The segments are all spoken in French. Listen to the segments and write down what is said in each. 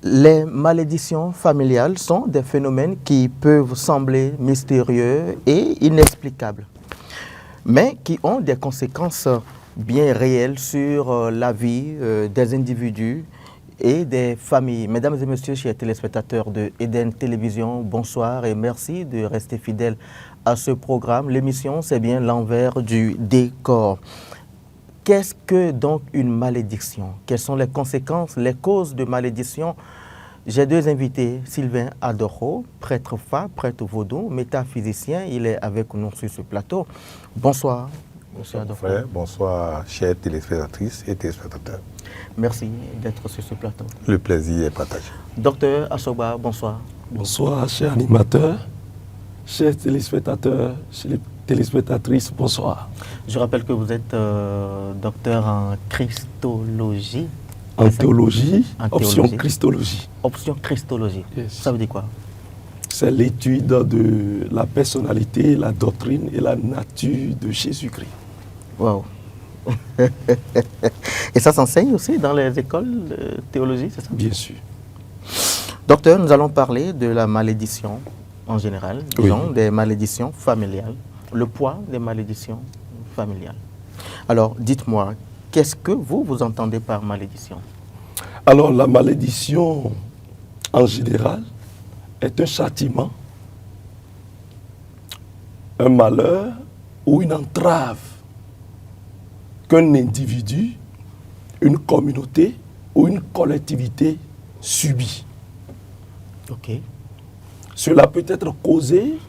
Les malédictions familiales sont des phénomènes qui peuvent sembler mystérieux et inexplicables, mais qui ont des conséquences bien réelles sur la vie des individus et des familles. Mesdames et messieurs, chers téléspectateurs de Eden Télévision, bonsoir et merci de rester fidèles à ce programme. L'émission, c'est bien l'envers du décor. Qu'est-ce que donc une malédiction? Quelles sont les conséquences, les causes de malédiction? J'ai deux invités, Sylvain Adoro, prêtre prêtre vaudou, métaphysicien. Il est avec nous sur ce plateau. Bonsoir. Bonsoir, frère. Bonsoir, chères téléspectatrices et téléspectateurs. Merci d'être sur ce plateau. Le plaisir est partagé. Docteur Asoba, bonsoir. Bonsoir, chers animateurs, chers téléspectateurs, chères téléspectatrices, bonsoir. Je rappelle que vous êtes docteur en Christologie. En théologie, option théologie. Christologie. Option Christologie. Yes. Ça veut dire quoi? C'est l'étude de la personnalité, la doctrine et la nature de Jésus-Christ. Wow. Et ça s'enseigne aussi dans les écoles de théologie, c'est ça? Bien sûr. Docteur, nous allons parler de la malédiction en général, disons, Oui. des malédictions familiales, le poids des malédictions familiales. Alors, dites-moi, qu'est-ce que vous entendez par malédiction? Alors, la malédiction, en général, est un châtiment, un malheur ou une entrave qu'un individu, une communauté ou une collectivité subit. Ok. Cela peut être causé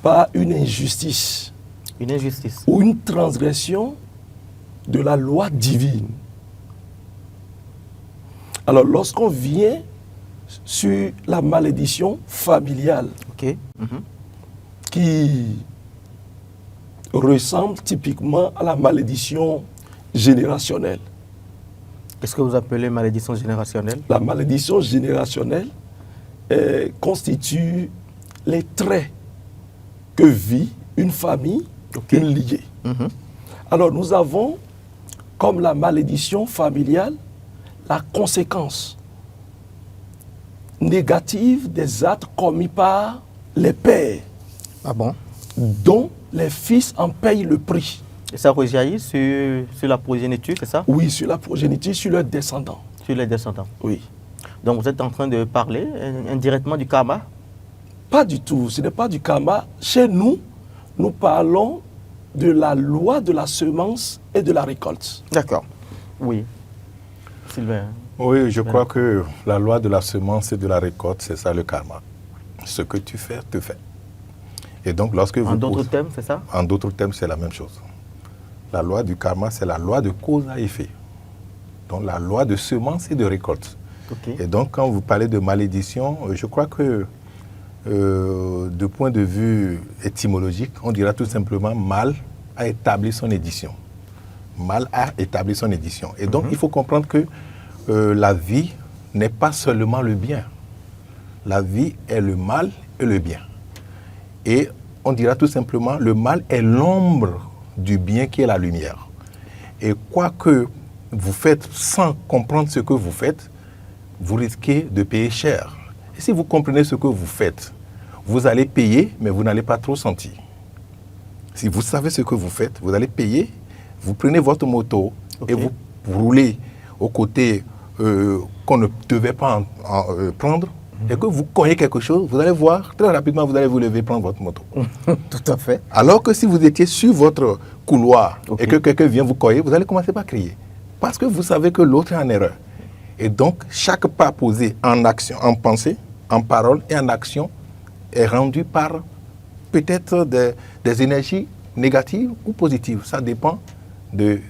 par une injustice Une injustice. ou une transgression de la loi divine. Alors, lorsqu'on vient sur la malédiction familiale, Ok. Mhm. qui ressemble typiquement à la malédiction générationnelle. Qu'est-ce que vous appelez malédiction générationnelle? La malédiction générationnelle constitue les traits que vit une famille, Ok. une lignée. Mhm. Alors nous avons, comme la malédiction familiale, la conséquence négative des actes commis par les pères, Ah bon? dont les fils en payent le prix. Et ça rejaillit sur la progéniture, c'est ça? Oui, sur la progéniture, sur leurs descendants. Sur les descendants. Oui. Donc vous êtes en train de parler indirectement du karma? Pas du tout, ce n'est pas du karma. Chez nous, nous parlons de la loi de la semence et de la récolte. D'accord. Oui. Sylvain. Oui, je crois que la loi de la semence et de la récolte, c'est ça le karma. Ce que tu fais, te fait. Et donc, lorsque vous... En d'autres termes, c'est ça? En d'autres termes, c'est la même chose. La loi du karma, c'est la loi de cause à effet. Donc, la loi de semence et de récolte. Ok. Et donc, quand vous parlez de malédiction, je crois que, de point de vue étymologique, on dira tout simplement mal a établi son édition. Mal a établi son édition. Et donc, il faut comprendre que la vie n'est pas seulement le bien. La vie est le mal et le bien. Et on dira tout simplement, le mal est l'ombre du bien qui est la lumière. Et quoi que vous faites sans comprendre ce que vous faites, vous risquez de payer cher. Et si vous comprenez ce que vous faites, vous allez payer, mais vous n'allez pas trop sentir. Si vous savez ce que vous faites, vous allez payer, vous prenez votre moto et vous roulez au côté qu'on ne devait pas prendre, et que vous cognez quelque chose, vous allez voir, très rapidement, vous allez vous lever, prendre votre moto. Tout à fait. Alors que si vous étiez sur votre couloir Ok. et que quelqu'un vient vous cogner, vous allez commencer par crier. Parce que vous savez que l'autre est en erreur. Et donc, chaque pas posé en action, en pensée, en parole et en action est rendu par peut-être des énergies négatives ou positives. Ça dépend du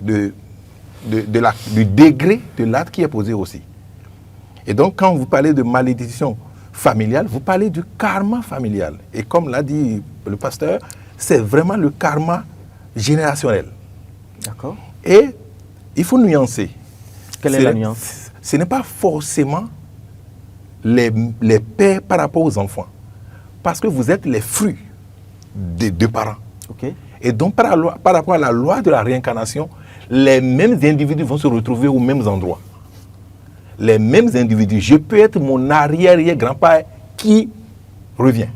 degré de l'acte qui est posé aussi. Et donc, quand vous parlez de malédiction familiale, vous parlez du karma familial. Et comme l'a dit le pasteur, c'est vraiment le karma générationnel. D'accord. Et il faut nuancer. Quelle est la nuance? Ce n'est pas forcément les pères par rapport aux enfants. Parce que vous êtes les fruits des deux parents. Ok. Et donc, par rapport à la loi de la réincarnation, les mêmes individus vont se retrouver aux mêmes endroits. les mêmes individus. Je peux être mon arrière-grand-père qui revient.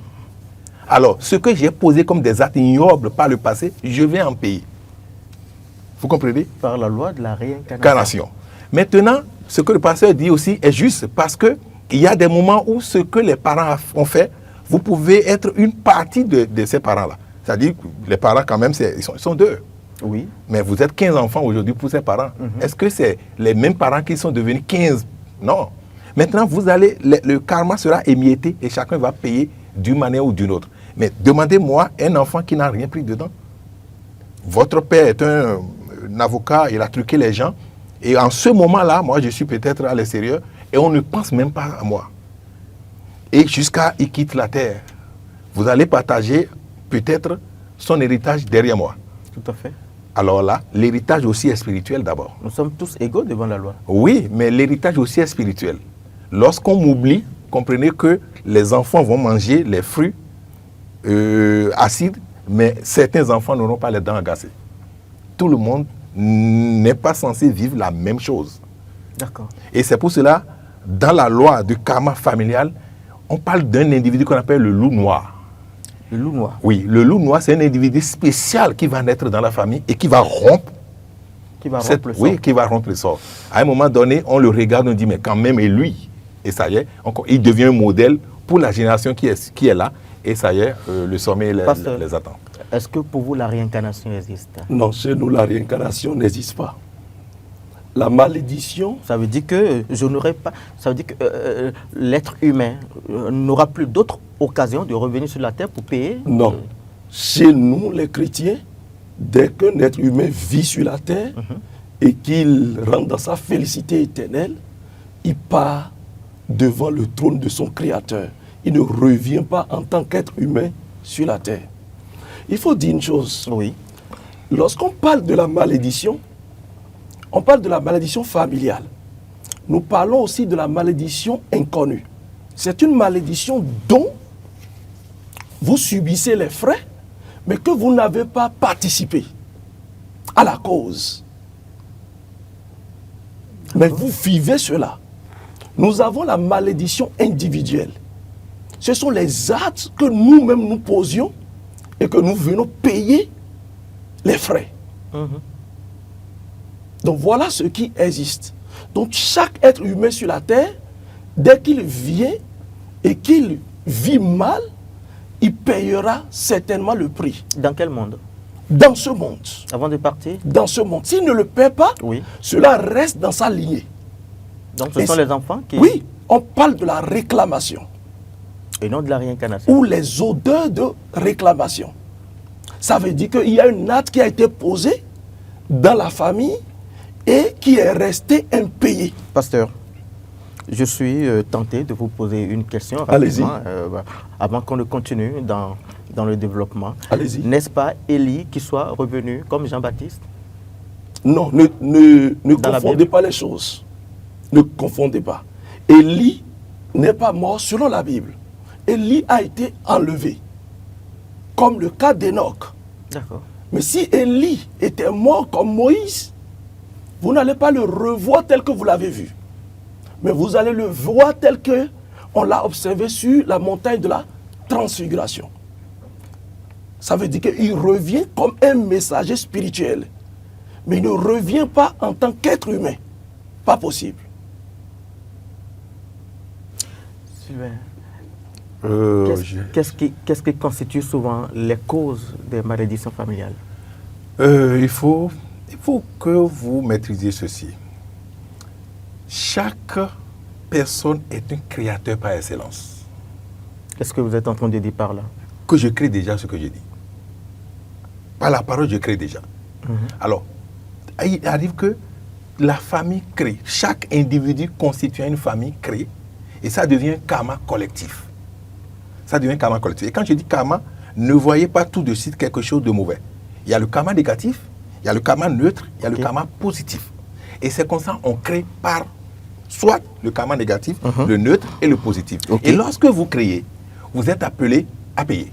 Alors, ce que j'ai posé comme des actes ignobles par le passé, je vais en payer. Vous comprenez? Par la loi de la réincarnation. Incarnation. Maintenant, ce que le pasteur dit aussi est juste parce qu'il y a des moments où ce que les parents ont fait, vous pouvez être une partie de ces parents-là. C'est-à-dire que les parents, quand même, ils sont deux. Oui. Mais vous êtes 15 enfants aujourd'hui pour ces parents. Est-ce que c'est les mêmes parents qui sont devenus 15? Non. Maintenant, le karma sera émietté et chacun va payer d'une manière ou d'une autre. Mais demandez-moi un enfant qui n'a rien pris dedans. Votre père est un avocat, il a truqué les gens. Et en ce moment-là, moi, je suis peut-être à l'extérieur et on ne pense même pas à moi. Et jusqu'à il quitte la terre, vous allez partager peut-être son héritage derrière moi. Tout à fait. Alors là, l'héritage aussi est spirituel d'abord. Nous sommes tous égaux devant la loi. Oui, mais l'héritage aussi est spirituel. Lorsqu'on m'oublie, comprenez que les enfants vont manger les fruits acides, mais certains enfants n'auront pas les dents agacées. Tout le monde n'est pas censé vivre la même chose. D'accord. Et c'est pour cela, dans la loi du karma familial, on parle d'un individu qu'on appelle le loup noir. Le loup noir. Oui, le loup noir, c'est un individu spécial qui va naître dans la famille et qui va rompre. Qui va rompre le sort. Oui, qui va rompre le sort. À un moment donné, on le regarde, on dit, mais quand même, et lui, et ça y est, il devient un modèle pour la génération qui est là, et ça y est, le sommet les attend. Est-ce que pour vous, la réincarnation existe? Non, chez nous, la réincarnation n'existe pas. La malédiction... Ça veut dire que je n'aurai pas... Ça veut dire que l'être humain n'aura plus d'autres occasions de revenir sur la terre pour payer? Non. Chez nous, les chrétiens, dès qu'un être humain vit sur la terre et qu'il rentre dans sa félicité éternelle, il part devant le trône de son Créateur. Il ne revient pas en tant qu'être humain sur la terre. Il faut dire une chose. Oui. Lorsqu'on parle de la malédiction, on parle de la malédiction familiale. Nous parlons aussi de la malédiction inconnue. C'est une malédiction dont vous subissez les frais, mais que vous n'avez pas participé à la cause. Mais vous vivez cela. Nous avons la malédiction individuelle. Ce sont les actes que nous-mêmes nous posions et que nous venons payer les frais. Donc voilà ce qui existe. Donc chaque être humain sur la terre, dès qu'il vient et qu'il vit mal, il payera certainement le prix. Dans quel monde? Dans ce monde. Avant de partir? Dans ce monde. S'il ne le paie pas, oui, cela reste dans sa lignée. Donc ce sont les enfants qui... Oui, on parle de la réclamation. Et non de la réincarnation. Ou les odeurs de réclamation. Ça veut dire qu'il y a un acte qui a été posé dans la famille et qui est resté impayé. Pasteur, je suis tenté de vous poser une question Allez-y. rapidement, avant qu'on ne continue dans le développement. Allez-y. N'est-ce pas Élie qui soit revenu comme Jean-Baptiste? Non, ne confondez pas les choses. Ne confondez pas. Élie n'est pas mort selon la Bible. Élie a été enlevé, comme le cas d'Enoch. D'accord. Mais si Élie était mort comme Moïse, vous n'allez pas le revoir tel que vous l'avez vu. Mais vous allez le voir tel que on l'a observé sur la montagne de la transfiguration. Ça veut dire qu'il revient comme un messager spirituel. Mais il ne revient pas en tant qu'être humain. Pas possible. Sylvain, Euh, qu'est-ce qui constitue souvent les causes des malédictions familiales? il faut que vous maîtrisiez ceci. Chaque personne est un créateur par excellence. Qu'est-ce que vous êtes en train de dire par là? Que je crée déjà ce que je dis. Par la parole, je crée déjà. Alors, il arrive que la famille crée. Chaque individu constituant une famille crée. Et ça devient un karma collectif. Ça devient un karma collectif. Et quand je dis karma, ne voyez pas tout de suite quelque chose de mauvais. Il y a le karma négatif, il y a le karma neutre, il y a le karma positif. Et c'est comme ça on crée par soit le karma négatif, le neutre et le positif. Et lorsque vous créez, vous êtes appelé à payer.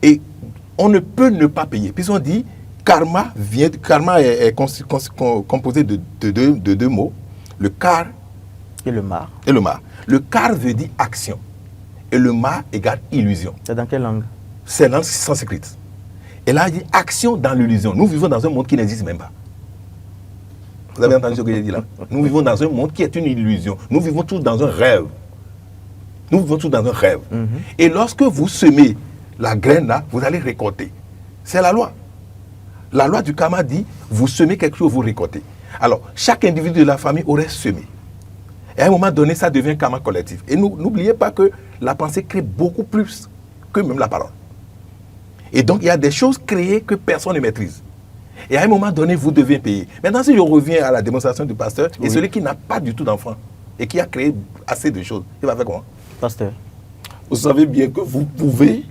Et on ne peut ne pas payer. Puisqu'on dit karma est composé de deux mots. Le car Et le mar. et le ma. Le car veut dire action. Et le ma égale illusion. C'est dans quelle langue? C'est dans le sanskrit. Et là, il dit action dans l'illusion. Nous vivons dans un monde qui n'existe même pas. Vous avez entendu ce que j'ai dit là? Nous vivons dans un monde qui est une illusion. Nous vivons tous dans un rêve. Nous vivons tous dans un rêve. Et lorsque vous semez la graine là, vous allez récolter. C'est la loi. La loi du karma dit, vous semez quelque chose, vous récoltez. Alors, chaque individu de la famille aurait semé. Et à un moment donné, ça devient un karma collectif. Et n'oubliez pas que la pensée crée beaucoup plus que même la parole. Et donc, il y a des choses créées que personne ne maîtrise. Et à un moment donné, vous devez payer. Maintenant, si je reviens à la démonstration du pasteur, et celui qui n'a pas du tout d'enfant et qui a créé assez de choses, il va faire comment? Pasteur. Vous savez bien que vous pouvez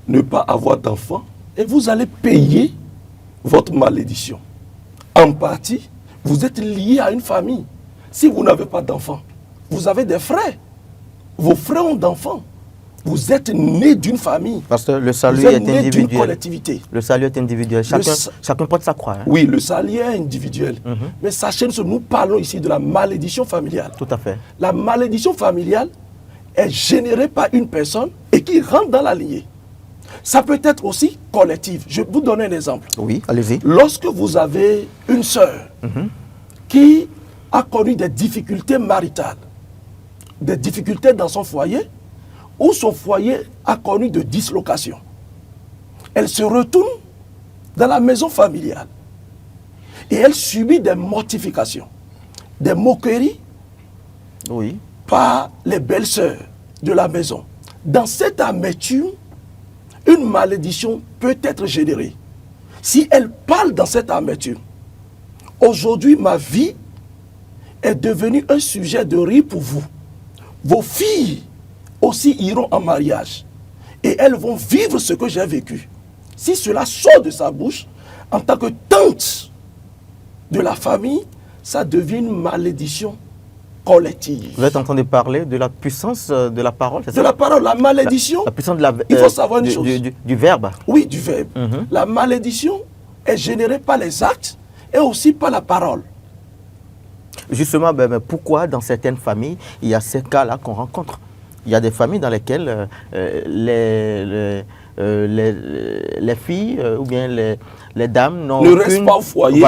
ne pas avoir d'enfant et vous allez payer votre malédiction. En partie, vous êtes lié à une famille. Si vous n'avez pas d'enfant, vous avez des frères. Vos frères ont d'enfants. Vous êtes né d'une famille. Pasteur, le salut Vous êtes est né d'une individuel. collectivité. Le salut est individuel. Chacun porte sa croix. Hein. Oui, le salut est individuel. Mais sachez que nous parlons ici de la malédiction familiale. Tout à fait. La malédiction familiale est générée par une personne et qui rentre dans la lignée. Ça peut être aussi collectif. Je vais vous donner un exemple. Oui, allez-y. Lorsque vous avez une sœur qui a connu des difficultés maritales, des difficultés dans son foyer, ou son foyer a connu de dislocation, elle se retourne dans la maison familiale et elle subit des mortifications, des moqueries Oui. par les belles-sœurs de la maison. Dans cette amertume, une malédiction peut être générée. Si elle parle dans cette amertume, aujourd'hui ma vie est devenue un sujet de rire pour vous. Vos filles aussi iront en mariage et elles vont vivre ce que j'ai vécu. Si cela sort de sa bouche, en tant que tante de la famille, ça devient une malédiction collective. Vous êtes en train de parler de la puissance de la parole, c'est ça? De la parole, la malédiction, La puissance de la, il faut savoir une chose. du verbe. Oui, du verbe. La malédiction est générée par les actes et aussi par la parole. Justement, mais pourquoi dans certaines familles, il y a ces cas-là qu'on rencontre? Il y a des familles dans lesquelles les filles ou bien les dames n'ont Ne restent pas au foyer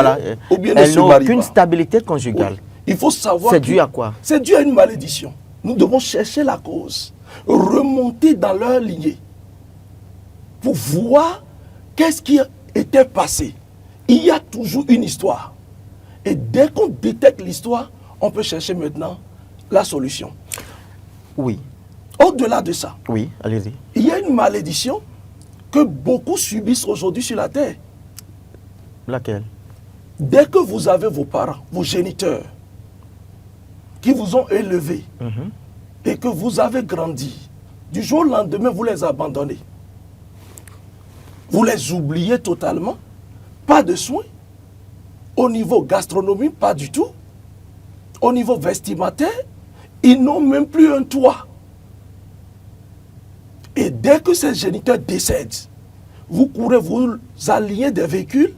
ou bien ne elles se n'ont marient aucune pas. stabilité conjugale. Oui. Il faut savoir C'est que dû à quoi? C'est dû à une malédiction. Nous devons chercher la cause, remonter dans leur lignée pour voir qu'est-ce qui était passé. Il y a toujours une histoire. Et dès qu'on détecte l'histoire, on peut chercher maintenant la solution. Oui, Au-delà de ça, oui, allez-y. il y a une malédiction que beaucoup subissent aujourd'hui sur la terre. Laquelle? Dès que vous avez vos parents, vos géniteurs, qui vous ont élevé et que vous avez grandi, du jour au lendemain, vous les abandonnez. Vous les oubliez totalement. Pas de soins. Au niveau gastronomie, pas du tout. Au niveau vestimentaire, ils n'ont même plus un toit. Et dès que ces géniteurs décèdent, vous courez vous allier des véhicules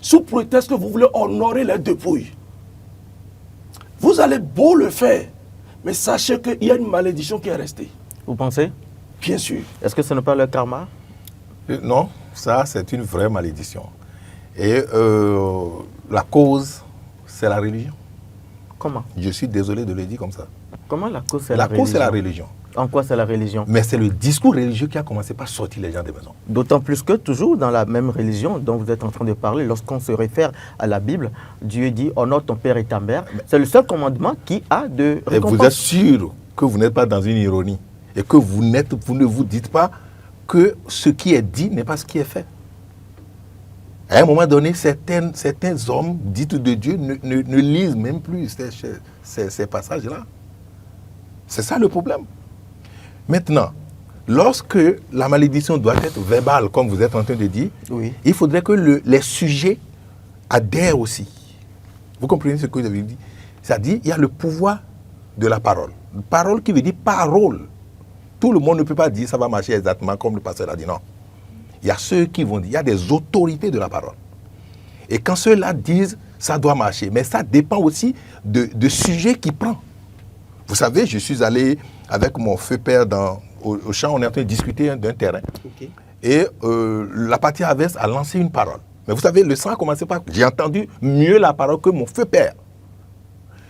sous prétexte que vous voulez honorer les dépouilles. Vous allez beau le faire, mais sachez qu'il y a une malédiction qui est restée. Vous pensez? Bien sûr. Est-ce que ce n'est pas le karma? Non, ça c'est une vraie malédiction. Et la cause, c'est la religion. Comment? Je suis désolé de le dire comme ça. Comment la cause c'est La la religion? cause, c'est la religion. En quoi c'est la religion? Mais c'est le discours religieux qui a commencé par sortir les gens des maisons. D'autant plus que toujours dans la même religion dont vous êtes en train de parler, lorsqu'on se réfère à la Bible, Dieu dit « honore ton père et ta mère ». C'est le seul commandement qui a de Et récompense. vous êtes sûr que vous n'êtes pas dans une ironie et que vous ne vous dites pas que ce qui est dit n'est pas ce qui est fait. À un moment donné, certains hommes dits de Dieu ne lisent même plus ces passages-là. C'est ça le problème. Maintenant, lorsque la malédiction doit être verbale, comme vous êtes en train de dire, Oui. il faudrait que les sujets adhèrent aussi. Vous comprenez ce que je veux dire? C'est-à-dire, il y a le pouvoir de la parole. Parole qui veut dire parole. Tout le monde ne peut pas dire ça va marcher exactement comme le pasteur a dit. Non. Il y a ceux qui vont dire, il y a des autorités de la parole. Et quand ceux-là disent, ça doit marcher. Mais ça dépend aussi de sujet qu'il prend. Vous savez, je suis allé avec mon feu père au champ, on est en train de discuter d'un terrain. Ok. Et la partie adverse a lancé une parole. Mais vous savez, le sang a commencé par... J'ai entendu mieux la parole que mon feu père.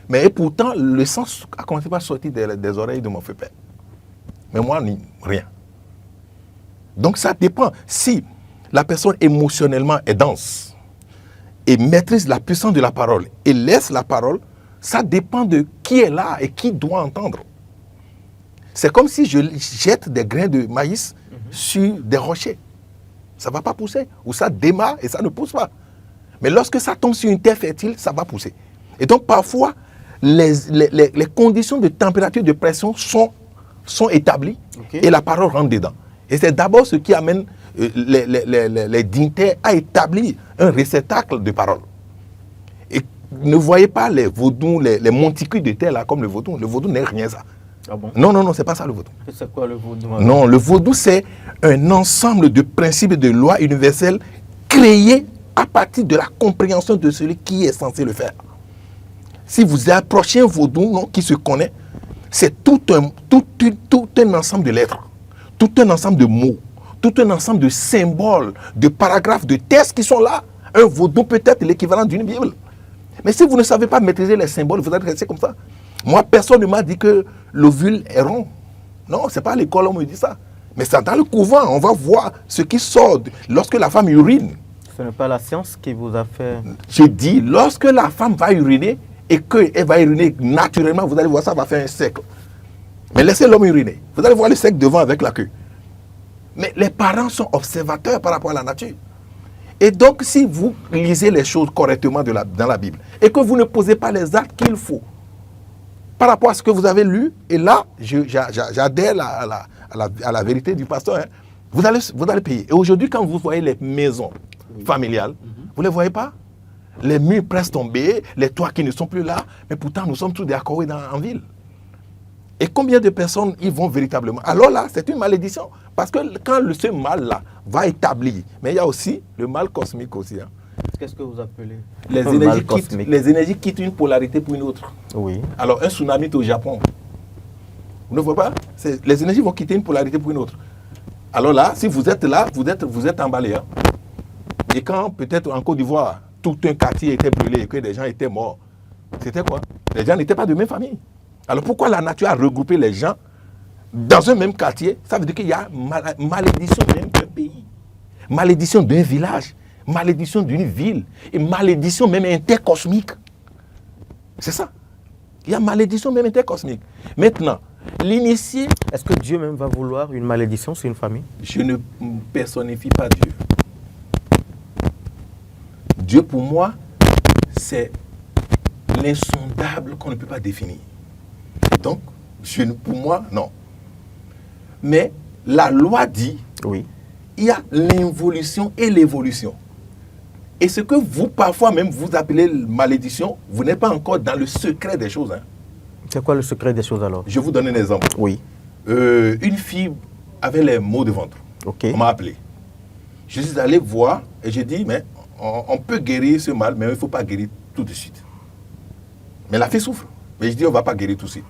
Mais pourtant, le sang a commencé par sortir des oreilles de mon feu père. Mais moi, rien. Donc ça dépend. Si la personne émotionnellement est dense et maîtrise la puissance de la parole et laisse la parole, ça dépend de qui est là et qui doit entendre. C'est comme si je jette des grains de maïs sur des rochers. Ça ne va pas pousser. Ou ça démarre et ça ne pousse pas. Mais lorsque ça tombe sur une terre fertile, ça va pousser. Et donc parfois, les conditions de température, de pression sont établies et la parole rentre dedans. Et c'est d'abord ce qui amène les dignitaires à établir un réceptacle de parole. Et ne voyez pas les vaudous, les monticules de terre là comme le vaudou. Le vaudou n'est rien ça. Ah bon? Non, c'est pas ça le vaudou. C'est quoi le vaudou? Non, le vaudou c'est un ensemble de principes et de lois universelles créés à partir de la compréhension de celui qui est censé le faire. Si vous approchez un vaudou qui se connaît, c'est tout un ensemble de lettres, tout un ensemble de mots, tout un ensemble de symboles, de paragraphes, de textes qui sont là. Un vaudou peut être l'équivalent d'une Bible. Mais si vous ne savez pas maîtriser les symboles, vous allez rester comme ça. Moi, personne ne m'a dit que l'ovule est rond. Non, ce n'est pas à l'école on me dit ça. Mais c'est dans le couvent, on va voir ce qui sort lorsque la femme urine. Ce n'est pas la science qui vous a fait... Je dis, lorsque la femme va uriner et qu'elle va uriner naturellement, vous allez voir, ça va faire un cercle. Mais laissez l'homme uriner. Vous allez voir le cercle devant avec la queue. Mais les parents sont observateurs par rapport à la nature. Et donc, si vous lisez les choses correctement dans la Bible et que vous ne posez pas les actes qu'il faut par rapport à ce que vous avez lu, et là, j'adhère à la vérité du pasteur, hein, vous allez payer. Et aujourd'hui, quand vous voyez les maisons familiales, vous ne les voyez pas? Les murs presque tombés, les toits qui ne sont plus là, mais pourtant nous sommes tous des accords en ville. Et combien de personnes y vont véritablement? Alors là, c'est une malédiction. Parce que quand ce mal-là va établir, mais il y a aussi le mal cosmique aussi. Hein. Qu'est-ce que vous appelez les énergies quittent une polarité pour une autre. Oui. Alors un tsunami est au Japon. Vous ne voyez pas? Les énergies vont quitter une polarité pour une autre. Alors là, si vous êtes là, vous êtes emballé. Hein. Et quand peut-être en Côte d'Ivoire, tout un quartier était brûlé et que des gens étaient morts, c'était quoi? Les gens n'étaient pas de même famille. Alors pourquoi la nature a regroupé les gens dans un même quartier? Ça veut dire qu'il y a malédiction même d'un pays, malédiction d'un village, malédiction d'une ville et malédiction même intercosmique. C'est ça. Il y a malédiction même intercosmique. Maintenant, l'initié... Est-ce que Dieu même va vouloir une malédiction sur une famille? Je ne personnifie pas Dieu. Dieu pour moi, c'est l'insondable qu'on ne peut pas définir. Donc, pour moi, non. Mais la loi dit, oui, il y a l'involution et l'évolution. Et ce que vous, parfois même, vous appelez malédiction, vous n'êtes pas encore dans le secret des choses. Hein. C'est quoi le secret des choses alors? Je vous donne un exemple. Oui. Une fille avait les maux de ventre. Ok. On m'a appelé. Je suis allé voir et j'ai dit, mais on peut guérir ce mal, mais il ne faut pas guérir tout de suite. Mais la fille souffre. Mais je dis, on ne va pas guérir tout de suite.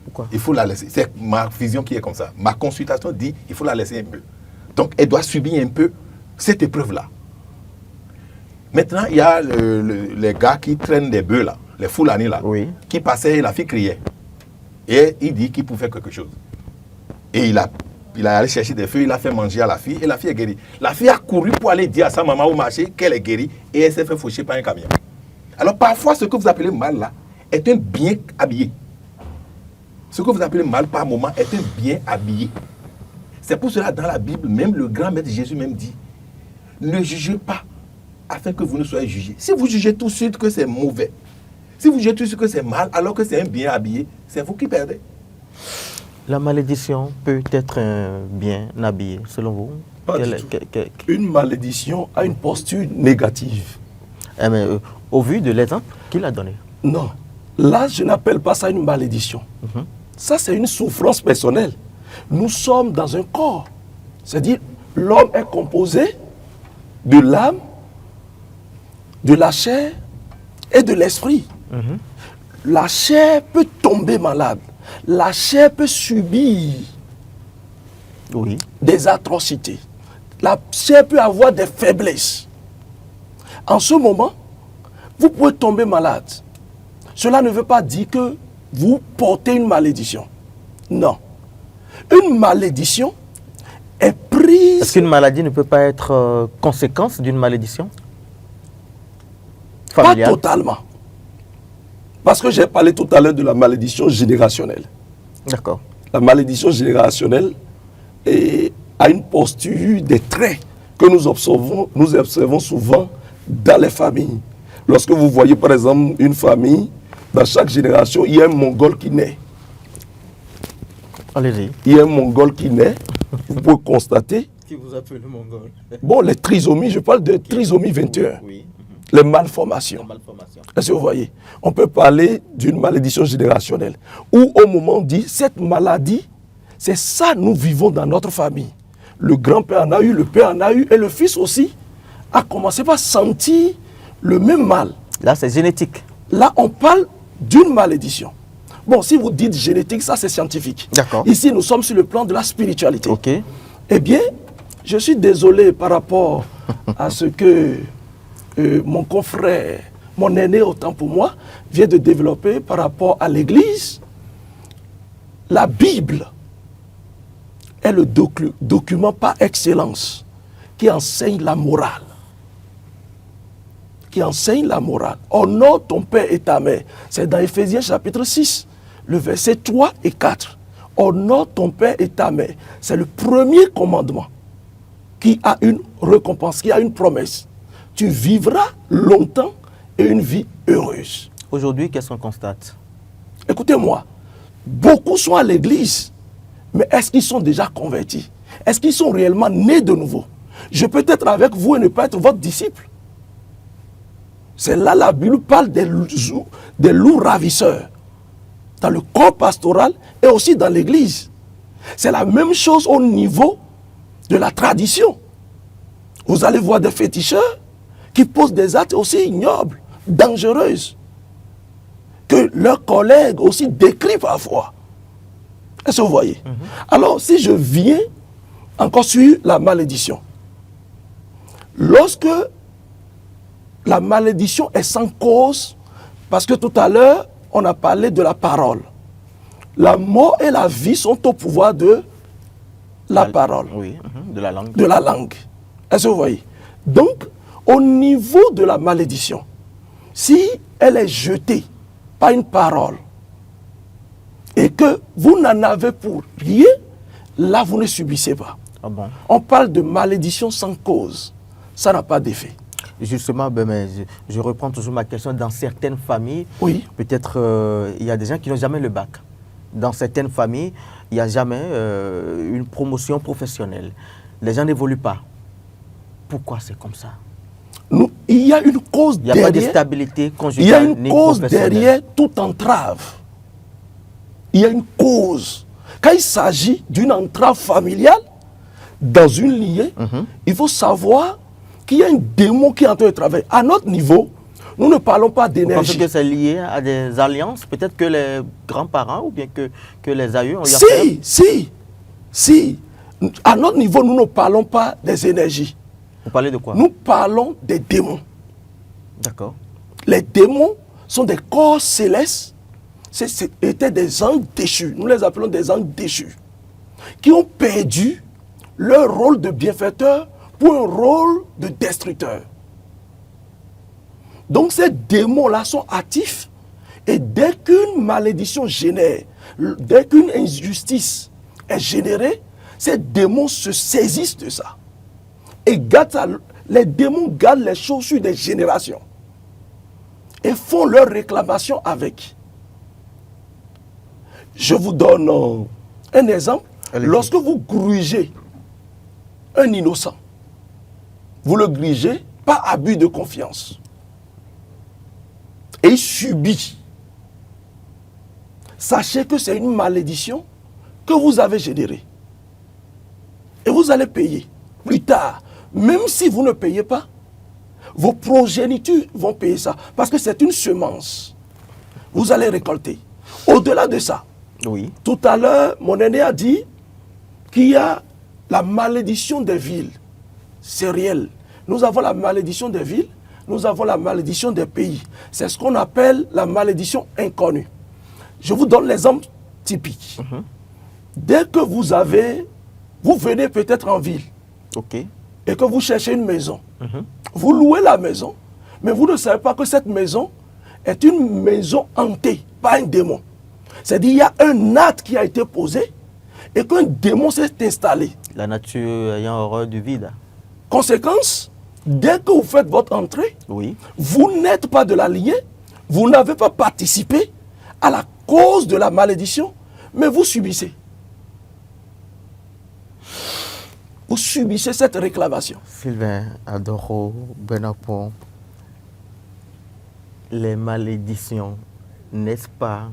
Pourquoi? Il faut la laisser. C'est ma vision qui est comme ça. Ma consultation dit, il faut la laisser un peu. Donc, elle doit subir un peu cette épreuve-là. Maintenant, il y a les gars qui traînent des bœufs là, les Fulani là, oui, qui passaient et la fille criait. Et il dit qu'il pouvait faire quelque chose. Et il a allé chercher des feuilles, il a fait manger à la fille et la fille est guérie. La fille a couru pour aller dire à sa maman au marché qu'elle est guérie et elle s'est fait faucher par un camion. Alors parfois, ce que vous appelez mal là est un bien habillé. Ce que vous appelez mal par moment est un bien habillé. C'est pour cela dans la Bible, même le grand maître Jésus même dit, ne jugez pas afin que vous ne soyez jugés. Si vous jugez tout de suite que c'est mauvais, si vous jugez tout de suite que c'est mal, alors que c'est un bien habillé, c'est vous qui perdez. La malédiction peut être un bien habillé, selon vous? Pas du tout. Une malédiction a une posture négative. Mais, au vu de l'exemple qu'il a donné. Non. Là, je n'appelle pas ça une malédiction. Ça, c'est une souffrance personnelle. Nous sommes dans un corps. C'est-à-dire, l'homme est composé de l'âme de la chair et de l'esprit. La chair peut tomber malade. La chair peut subir Oui. des atrocités. La chair peut avoir des faiblesses. En ce moment, vous pouvez tomber malade. Cela ne veut pas dire que vous portez une malédiction. Non. Une malédiction est prise... Est-ce qu'une maladie ne peut pas être conséquence d'une malédiction Pas familiale? totalement. Parce que j'ai parlé tout à l'heure de la malédiction générationnelle. D'accord. La malédiction générationnelle a une posture, des traits que nous observons souvent dans les familles. Lorsque vous voyez par exemple une famille, dans chaque génération, il y a un Mongol qui naît. Allez-y. Il y a un Mongol qui naît, vous pouvez constater. Qui vous appelle le Mongol? Bon, les trisomies, je parle de trisomie 21. Oui. Les malformations. Est-ce que vous voyez? On peut parler d'une malédiction générationnelle. Où au moment où on dit, cette maladie, c'est ça nous vivons dans notre famille. Le grand-père en a eu, le père en a eu, et le fils aussi a commencé par sentir le même mal. Là, c'est génétique. Là, on parle d'une malédiction. Bon, si vous dites génétique, ça c'est scientifique. D'accord. Ici, nous sommes sur le plan de la spiritualité. Ok. Eh bien, je suis désolé par rapport à ce que mon confrère, mon aîné autant pour moi, vient de développer par rapport à l'Église. La Bible est le document par excellence qui enseigne la morale. Qui enseigne la morale. Honore ton père et ta mère. C'est dans Éphésiens chapitre 6, le verset 3 et 4. Honore ton père et ta mère. C'est le premier commandement qui a une récompense, qui a une promesse. Tu vivras longtemps et une vie heureuse. Aujourd'hui, qu'est-ce qu'on constate? Écoutez-moi, beaucoup sont à l'église, mais est-ce qu'ils sont déjà convertis? Est-ce qu'ils sont réellement nés de nouveau? Je peux être avec vous et ne pas être votre disciple. C'est là la Bible parle des loups ravisseurs, dans le corps pastoral et aussi dans l'église. C'est la même chose au niveau de la tradition. Vous allez voir des féticheurs qui posent des actes aussi ignobles, dangereuses, que leurs collègues aussi décrivent parfois. Est-ce que vous voyez? Alors, si je viens encore sur la malédiction, lorsque la malédiction est sans cause, parce que tout à l'heure, on a parlé de la parole. La mort et la vie sont au pouvoir de la parole. Oui, de la langue. De la langue. Est-ce que vous voyez? Donc, au niveau de la malédiction, si elle est jetée par une parole et que vous n'en avez pour rien, là, vous ne subissez pas. Ah bon? On parle de malédiction sans cause. Ça n'a pas d'effet. Justement, ben, mais je reprends toujours ma question. Dans certaines familles, Oui. peut-être il y a des gens qui n'ont jamais le bac. Dans certaines familles, il n'y a jamais une promotion professionnelle. Les gens n'évoluent pas. Pourquoi c'est comme ça? Il y a une cause Il n'y a derrière. pas de stabilité conjugale. Il y a une ni cause professionnelle. derrière toute entrave. Il y a une cause. Quand il s'agit d'une entrave familiale, dans une lignée, il faut savoir qu'il y a un démon qui est en train de travailler. À notre niveau, nous ne parlons pas Vous pensez d'énergie. que c'est lié à des alliances? Peut-être que les grands-parents ou bien que les aïeux ont eu à faire? Si. À notre niveau, nous ne parlons pas des énergies. Vous parlez de quoi? Nous parlons des démons. D'accord. Les démons sont des corps célestes. C'était des anges déchus. Nous les appelons des anges déchus. Qui ont perdu leur rôle de bienfaiteur pour un rôle de destructeur. Donc ces démons-là sont actifs. Et dès qu'une malédiction génère, dès qu'une injustice est générée, ces démons se saisissent de ça. Et les démons gardent les chaussures des générations. Et font leur réclamation avec. Je vous donne un exemple. Allez-y. Lorsque vous grugez un innocent, vous le grugez par abus de confiance. Et il subit. Sachez que c'est une malédiction que vous avez générée. Et vous allez payer plus tard. Même si vous ne payez pas, Vos progénitures vont payer ça. Parce que c'est une semence. Vous allez récolter. Au-delà de ça, Oui. tout à l'heure, mon aîné a dit qu'il y a la malédiction des villes. C'est réel. Nous avons la malédiction des villes, nous avons la malédiction des pays. C'est ce qu'on appelle la malédiction inconnue. Je vous donne l'exemple typique. Dès que vous venez peut-être en ville OK. et que vous cherchez une maison, vous louez la maison, mais vous ne savez pas que cette maison est une maison hantée, pas un démon. C'est-à-dire qu'il y a un acte qui a été posé et qu'un démon s'est installé. La nature ayant horreur du vide. Conséquence, dès que vous faites votre entrée, Oui. vous n'êtes pas de la lignée, vous n'avez pas participé à la cause de la malédiction, mais vous subissez. Vous subissez cette réclamation. Sylvain Adoro Benapon, les malédictions, n'est-ce pas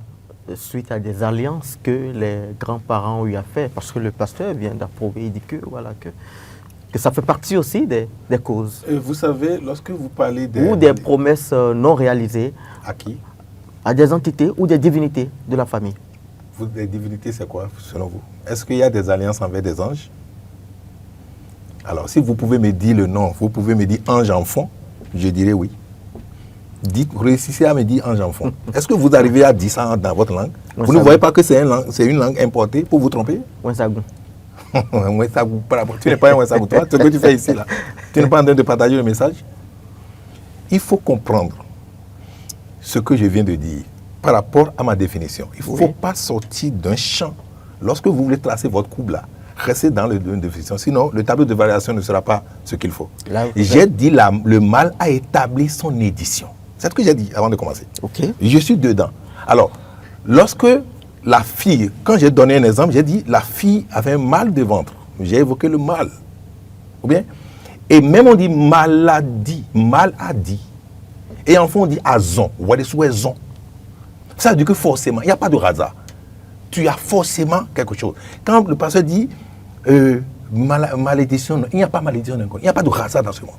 suite à des alliances que les grands-parents ont eu à faire? Parce que le pasteur vient d'approuver, il dit que, voilà, que ça fait partie aussi des causes. Vous savez, lorsque vous parlez Ou des promesses non réalisées À qui? à des entités ou des divinités de la famille. Les divinités, c'est quoi, selon vous? Est-ce qu'il y a des alliances envers des anges? Alors, si vous pouvez me dire le nom, vous pouvez me dire ange-enfant, je dirais oui. Réussissez à me dire ange-enfant. Est-ce que vous arrivez à dire ça dans votre langue? Vous ne voyez pas que c'est une langue importée pour vous tromper? Ouensagou. Tu n'es pas un Ouensagou, toi. Ce que tu fais ici, là. Tu n'es pas en train de partager le message? Il faut comprendre ce que je viens de dire par rapport à ma définition. Il ne faut pas sortir d'un champ. Lorsque vous voulez tracer votre courbe là, restez dans le domaine de définition. Sinon, le tableau de variation ne sera pas ce qu'il faut. J'ai dit le mal a établi son édition. C'est ce que j'ai dit avant de commencer. OK. Je suis dedans. Alors, lorsque la fille, quand j'ai donné un exemple, j'ai dit la fille avait un mal de ventre. J'ai évoqué le mal. Ou bien? Et même on dit maladie, mal a dit. Et enfin on dit azon, ou des souhaitons. Ça veut dire que forcément, il n'y a pas de hasard. Tu as forcément quelque chose. Quand le pasteur dit malédiction, il n'y a pas malédiction, il n'y a pas de hasard dans ce monde.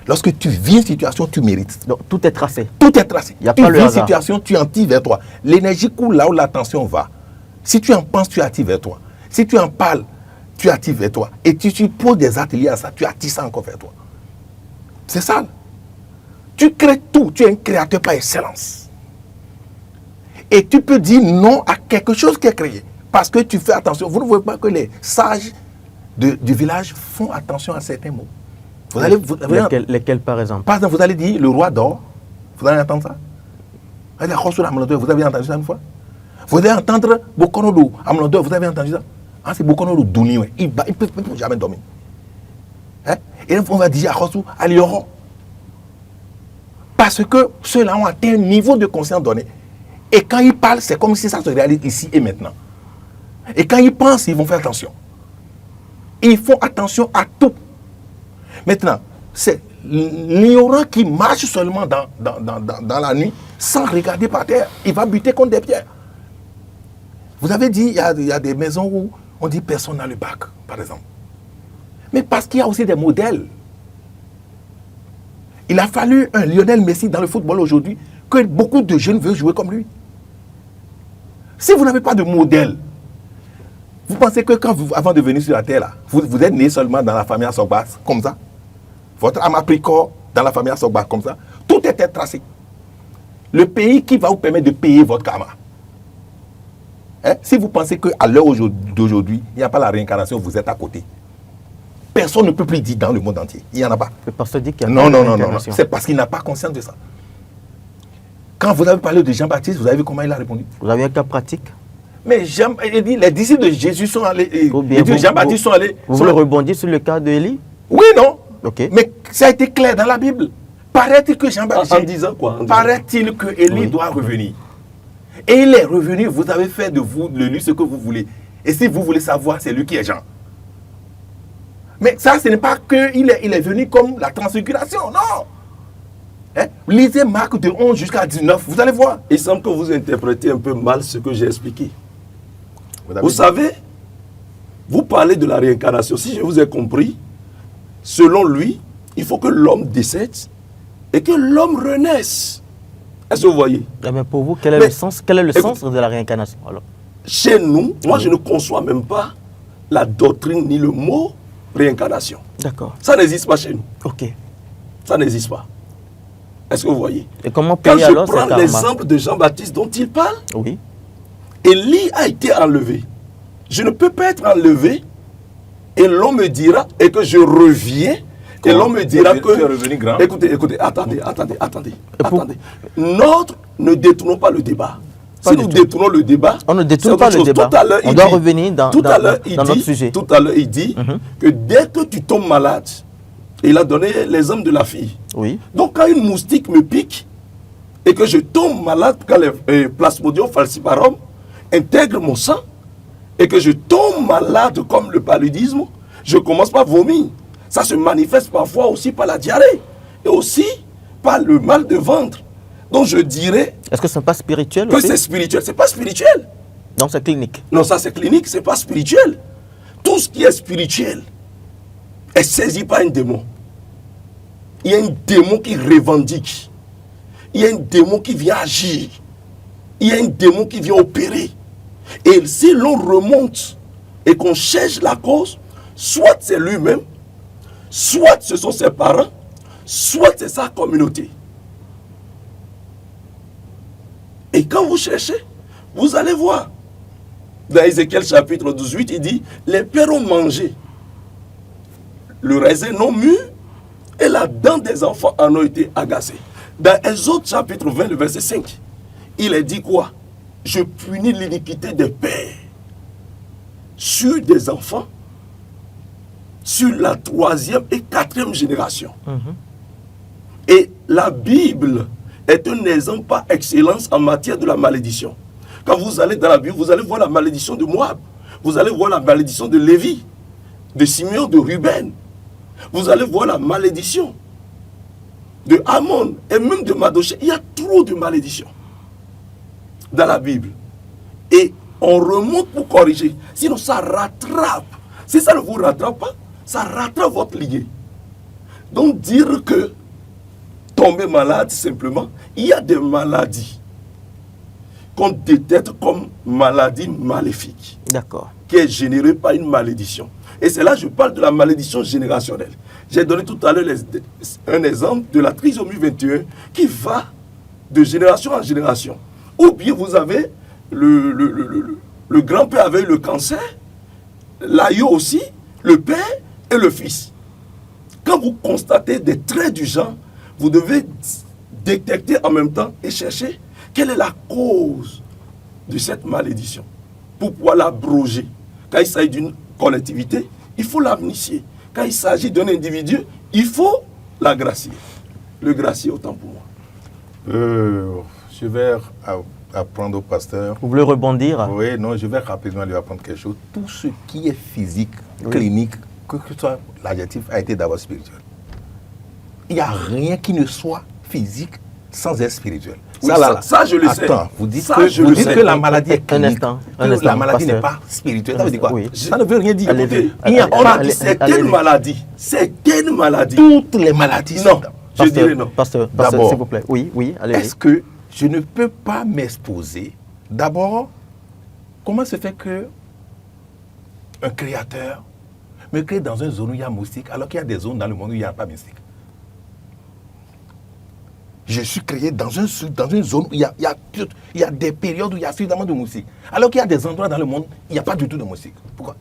Lorsque tu vis une situation, tu mérites. Donc tout est tracé. Tout est tracé. Il n'y a tu pas le vis une hasard. situation, tu en tires vers toi. L'énergie coule là où l'attention va. Si tu en penses, tu attires vers toi. Si tu en parles, tu attires vers toi. Et tu poses des ateliers à ça, tu attires ça encore vers toi. C'est ça. Tu crées tout. Tu es un créateur par excellence. Et tu peux dire non à quelque chose qui est créé. Parce que tu fais attention. Vous ne voyez pas que les sages du village font attention à certains mots. Vous allez, Lesquels, par exemple? Par exemple, vous allez dire le roi dort. Vous allez entendre ça? Vous avez entendu ça une fois? Vous allez entendre Bokonodo Amlodor. Vous avez entendu ça? Ah, c'est Bokonodo Douni. Il ne peut jamais dormir. Hein? Et on va dire Achosu Alioron. Parce que ceux-là ont atteint un niveau de conscience donné. Et quand ils parlent, c'est comme si ça se réalise ici et maintenant. Et quand ils pensent, ils vont faire attention. Ils font attention à tout. Maintenant, c'est l'ignorant qui marche seulement dans la nuit sans regarder par terre. Il va buter contre des pierres. Vous avez dit, il y a des maisons où on dit personne n'a le bac, par exemple. Mais parce qu'il y a aussi des modèles. Il a fallu un Lionel Messi dans le football aujourd'hui que beaucoup de jeunes veulent jouer comme lui. Si vous n'avez pas de modèle, vous pensez que avant de venir sur la terre, là, vous êtes né seulement dans la famille Assogba, comme ça. Votre âme a pris corps dans la famille Assogba, comme ça. Tout était tracé. Le pays qui va vous permettre de payer votre karma. Hein? Si vous pensez qu'à l'heure d'aujourd'hui, il n'y a pas la réincarnation, vous êtes à côté. Personne ne peut plus dire dans le monde entier. Il n'y en a pas. Le pasteur dit qu'il y a Non. C'est parce qu'il n'a pas conscience de ça. Quand vous avez parlé de Jean-Baptiste, vous avez vu comment il a répondu? Vous avez un cas pratique? Mais il dit, les disciples de Jésus sont allés. Jean-Baptiste sont allés. Vous voulez rebondir sur le cas de Élie? Oui, non. Ok. Mais ça a été clair dans la Bible. Paraît-il que Jean-Baptiste. En disant quoi? Paraît-il que Élie doit revenir. Et il est revenu, vous avez fait de lui ce que vous voulez. Et si vous voulez savoir, c'est lui qui est Jean. Mais ça, ce n'est pas qu'il est venu comme la transfiguration, non. Hein? Lisez Marc de 11 jusqu'à 19, vous allez voir. Il semble que vous interprétez un peu mal ce que j'ai expliqué. Vous savez, vous parlez de la réincarnation. Si je vous ai compris, selon lui, il faut que l'homme décède et que l'homme renaisse. Est-ce que vous voyez? Mais pour vous, quel est Mais, le sens, de la réincarnation alors? Chez nous, moi je ne conçois même pas la doctrine ni le mot réincarnation. D'accord. Ça n'existe pas chez nous. Ok. Ça n'existe pas. Est-ce que vous voyez? Et comment Quand payer je alors prends cet l'exemple de Jean-Baptiste dont il parle, Oui. Élie a été enlevé. Je ne peux pas être enlevé et l'on me dira, et que je reviens, et l'on me dira Tu es que... revenu grand. Écoutez, attendez. Notre, ne détournons pas le débat. Pas Si du nous tout. détournons le débat, On ne détourne c'est pas autre le chose. débat. Tout à l'heure, On il doit dit- revenir dans notre sujet. Tout à l'heure, il dit que dès que tu tombes malade, et il a donné l'exemple de la fille. Oui. Donc quand une moustique me pique et que je tombe malade, quand les Plasmodium falciparum intègrent mon sang et que je tombe malade comme le paludisme, je commence par vomir. Ça se manifeste parfois aussi par la diarrhée et aussi par le mal de ventre. Donc je dirais Est-ce que ce n'est pas spirituel que aussi? c'est spirituel. C'est pas spirituel. Donc c'est clinique. Non, ça c'est clinique, c'est pas spirituel. Tout ce qui est spirituel est saisi par un démon. Il y a un démon qui revendique. Il y a un démon qui vient agir. Il y a un démon qui vient opérer. Et si l'on remonte et qu'on cherche la cause, soit c'est lui-même, soit ce sont ses parents, soit c'est sa communauté. Et quand vous cherchez, vous allez voir. Dans Ézéchiel chapitre 18, il dit, les pères ont mangé le raisin non mûr et la dent des enfants en ont été agacées. Dans Exode chapitre 20, le verset 5, il est dit quoi? Je punis l'iniquité des pères sur des enfants, sur la 3e et 4e génération. Et la Bible est un exemple par excellence en matière de la malédiction. Quand vous allez dans la Bible, vous allez voir la malédiction de Moab. Vous allez voir la malédiction de Lévi, de Simeon, de Ruben. Vous allez voir la malédiction de Amon et même de Madoché. Il y a trop de malédictions dans la Bible. Et on remonte pour corriger. Sinon, ça rattrape. Si ça ne vous rattrape pas, ça rattrape votre lignée. Donc, dire que tomber malade, simplement, il y a des maladies qu'on détecte comme maladie maléfique, D'accord. qui est générée par une malédiction. Et c'est là que je parle de la malédiction générationnelle. J'ai donné tout à l'heure un exemple de la trisomie 21 qui va de génération en génération. Ou bien vous avez le grand-père avait eu le cancer, l'aïeux aussi, le père et le fils. Quand vous constatez des traits du genre, vous devez détecter en même temps et chercher quelle est la cause de cette malédiction pour pouvoir l'abroger. Quand il s'agit d'une collectivité, il faut l'amnistier. Quand il s'agit d'un individu, il faut la gracier. Le gracier autant pour moi. Je vais apprendre au pasteur. Vous voulez rebondir? Oui, non, je vais rapidement lui apprendre quelque chose. Tout ce qui est physique, clinique, que ce soit l'adjectif, a été d'abord spirituel. Il n'y a rien qui ne soit physique sans être spirituel. Oui, ça, je le sais. Attends, vous dites, Ça, que, je vous le dites sais. que la maladie est Un clinique, instant, que la maladie pasteur. n'est pas spirituelle. Ça veut dire quoi? Oui. Ça ne veut rien dire. Allez-y. Écoutez, il n'y a On pas a dit certaines allez-y. maladies. Certaines maladies. toutes les maladies. Non, je Pasteur, dirais non. pasteur, D'abord, s'il vous plaît. Oui, oui, allez-y. Est-ce que je ne peux pas m'exposer? D'abord, comment se fait que un créateur me crée dans une zone où il y a moustique alors qu'il y a des zones dans le monde où il n'y a pas de moustique? Je suis créé dans une zone où il y a des périodes où il y a suffisamment de moustiques. Alors qu'il y a des endroits dans le monde où il n'y a pas du tout de moustiques. Pourquoi?